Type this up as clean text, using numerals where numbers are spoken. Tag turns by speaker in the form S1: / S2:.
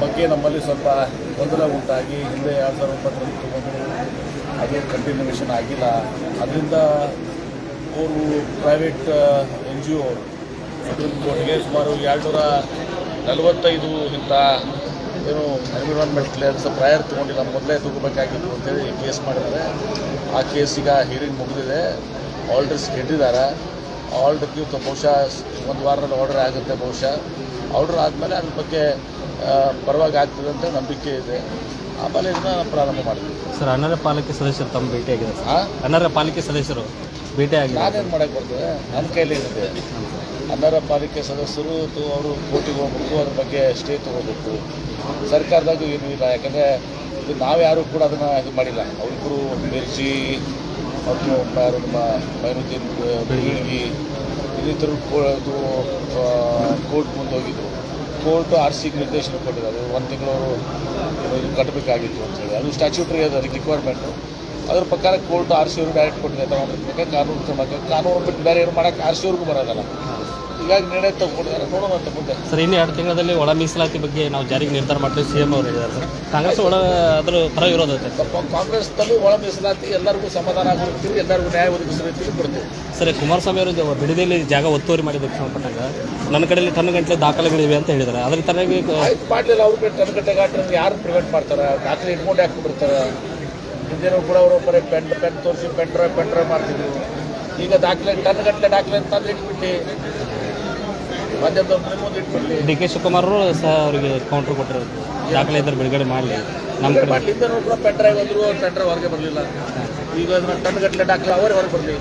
S1: ಬಗ್ಗೆ ನಮ್ಮಲ್ಲಿ ಸ್ವಲ್ಪ ಗೊಂದಲ ಉಂಟಾಗಿ ಹಿಂದೆ 2009ರಲ್ಲಿ ತೊಗೊಂಡು ಅದು ಕಂಟಿನ್ಯೂಷನ್ ಆಗಿಲ್ಲ. ಅದರಿಂದ ಅವರು ಪ್ರೈವೇಟ್ NGO ಸುಪ್ರೀಂ ಕೋರ್ಟ್ಗೆ ಸುಮಾರು 245 ಇಂಥ ಏನು ಎನ್ವಿರಾನ್ಮೆಂಟ್ ಕ್ಲಿಯರೆನ್ಸ್ ಪ್ರಯರ್ ತೊಗೊಂಡಿಲ್ಲ, ಮೊದಲೇ ತಗೋಬೇಕಾಗಿತ್ತು ಅಂತೇಳಿ ಕೇಸ್ ಮಾಡಿದ್ದಾರೆ. ಆ ಕೇಸೀಗ ಹಿಯರಿಂಗ್ ಮುಗಿದಿದೆ, ಆರ್ಡರ್ಸ್ ಕೆಟ್ಟಿದ್ದಾರೆ. ಆರ್ಡರ್ಗೆ ಬಹುಶಃ ಒಂದು ವಾರದಲ್ಲಿ ಆರ್ಡರ್ ಆಗುತ್ತೆ. ಬಹುಶಃ ಆರ್ಡರ್ ಆದಮೇಲೆ ಅದ್ರ ಬಗ್ಗೆ ಪರವಾಗಿ ಆಗ್ತದೆ ಅಂತ ನಂಬಿಕೆ ಇದೆ. ಆಮೇಲೆ ಇದನ್ನು ಪ್ರಾರಂಭ ಮಾಡ್ತೀವಿ.
S2: ಸರ್, ಅನರ್ಹ ಪಾಲಿಕೆ ಸದಸ್ಯರು ತಮ್ಮ ಭೇಟಿಯಾಗಿದೆ ಸರ್. ಅನರ್ಹ ಪಾಲಿಕೆ ಸದಸ್ಯರು ಭೇಟಿಯಾಗಿದೆ.
S1: ನಾನೇನು ಮಾಡೋಕ್ಕೆ ಬರ್ತದೆ? ನನ್ನ ಕೈಲೇನಿದೆ? ಅನರ್ಹ ಪಾಲಿಕೆ ಸದಸ್ಯರು ಅವರು ಕೋರ್ಟಿಗೆ ಹೋಗ್ಬೇಕು, ಅದ್ರ ಬಗ್ಗೆ ಸ್ಟೇ ತೊಗೋಬೇಕು. ಸರ್ಕಾರದಾಗೂ ಏನೂ ಇಲ್ಲ, ಯಾಕಂದರೆ ಇದು ನಾವ್ಯಾರೂ ಕೂಡ ಅದನ್ನು ಇದು ಮಾಡಿಲ್ಲ. ಅವರಿಬ್ಬರು ಮಿರ್ಜಿ ಮತ್ತು ಯಾರು ನಮ್ಮ ಮೈನುದ್ದೀನ್ ಬೀಳ್ಗಿ ಇನ್ನಿತರು ಕೋರ್ಟ್ ಮುಂದೆ ಹೋಗಿದ್ರು. ಕೋರ್ಟ್ RCಗೆ ನಿರ್ದೇಶನ ಕೊಟ್ಟಿದ್ದಾರೆ, 1 ತಿಂಗಳು ಇದು ಕಟ್ಟಬೇಕಾಗಿತ್ತು ಅಂತೇಳಿ. ಅದು ಸ್ಟ್ಯಾಚ್ಯೂಟ್ರಿ ಅದು, ಅದಕ್ಕೆ ರಿಕ್ವೈರ್ಮೆಂಟು. ಅದ್ರ ಪ್ರಕಾರ ಕೋರ್ಟ್ RC ಅವ್ರಿಗೆ ಡೈರೆಕ್ಟ್ ಕೊಟ್ಟಿದೆ ತಗೊಂಡಿರ್ಬೇಕು. ಕಾನೂನು ಬಿಟ್ಟು ಬೇರೆ ಏನು ಮಾಡೋಕ್ಕೆ RC ಅವ್ರಿಗೂ ಬರೋದಲ್ಲ. ಹೀಗಾಗಿ ನಿರ್ಣಯ ತಗೊಂಡಿದ್ದಾರೆ, ನೋಡೋಣ ಅಂತ ಮುಂದೆ.
S2: ಸರ್, ಇನ್ನು 2 ತಿಂಗಳಲ್ಲಿ ಒಳ ಮೀಸಲಾತಿ ಬಗ್ಗೆ ನಾವು ಜಾರಿಗೆ ನಿರ್ಧಾರ ಮಾಡ್ತೀವಿ CM ಅವರು ಹೇಳಿದ್ದಾರೆ ಸರ್. ಕಾಂಗ್ರೆಸ್ ಅದ್ರ ಪರ ವಿರೋಧ ಐತೆ.
S1: ಕಾಂಗ್ರೆಸ್ನಲ್ಲಿ ಒಳ ಮೀಸಲಾತಿ ಎಲ್ಲರಿಗೂ ಸಮಾಧಾನ ಆಗಿರ್ತೀವಿ, ಎಲ್ಲರಿಗೂ ನ್ಯಾಯ ಒದಗಿಸೋ ರೀತಿಯಲ್ಲಿ ಕೊಡ್ತೀವಿ.
S2: ಸರ್, ಕುಮಾರಸ್ವಾಮಿ ಅವರು ಬಿಡದಿಯಲ್ಲಿ ಜಾಗ ಒತ್ತುವರಿ ಮಾಡಿದ್ದಕ್ಕೆ ಸಂಬಂಧಪಟ್ಟಾಗ ನನ್ನ ಕಡೆಯಲ್ಲಿ ಟನ್ಗಟ್ಟಲೆ ದಾಖಲೆಗಳಿವೆ ಅಂತ ಹೇಳಿದ್ದಾರೆ. ಅದ್ರ ತರವಾಗಿ
S1: ಆಯ್ತು ಮಾಡಲಿಲ್ಲ, ಅವ್ರಿಗೆ ಟನ್ಗಟ್ಟಲೆ ಗಾಟ್ರೆ ಯಾರು ಪ್ರಿವೆಂಟ್ ಮಾಡ್ತಾರೆ? ದಾಖಲೆ ಇಟ್ಕೊಂಡು ಯಾಕೆ ಬಿಡ್ತಾರೆ? ಹಿಂದೇನೂ ಕೂಡ ಅವರು ಬರೀ ಪೆನ್ ತೋರಿಸಿ ಪೆನ್ ಡ್ರೈವ್ ಮಾಡ್ತಿದ್ರು. ಈಗ ದಾಖಲೆ ಟನ್ಗಟ್ಟಲೆ ದಾಖಲೆ ಅಂತಂದು ಇಟ್ಬಿಟ್ಟು ಮಾಧ್ಯಮದವ್ರ ಮುಂದೆ ಇಟ್ಬಿಟ್ಟು
S2: DK ಶಿವಕುಮಾರ್ ಅವರು ಸಹ ಅವರಿಗೆ ಕೌಂಟರ್ ಕೊಟ್ಟಿರೋದು, ದಾಖಲೆ ಇದ್ದರೆ ಬಿಡುಗಡೆ ಮಾಡಲಿ. ನಮ್ಮ ಕಡೆ
S1: ಹಿಂದೆ ಕೂಡ ಪೆನ್ ಡ್ರೈವ್ ಅಂದರು, ಪೆನ್ ಡ್ರೈವ್ ಹೊರಗೆ ಬರಲಿಲ್ಲ. ಈಗ ಟನ್ಗಟ್ಟಲೆ ದಾಖಲೆ ಅವರೇ ಹೊರಗೆ ಬರಲಿ.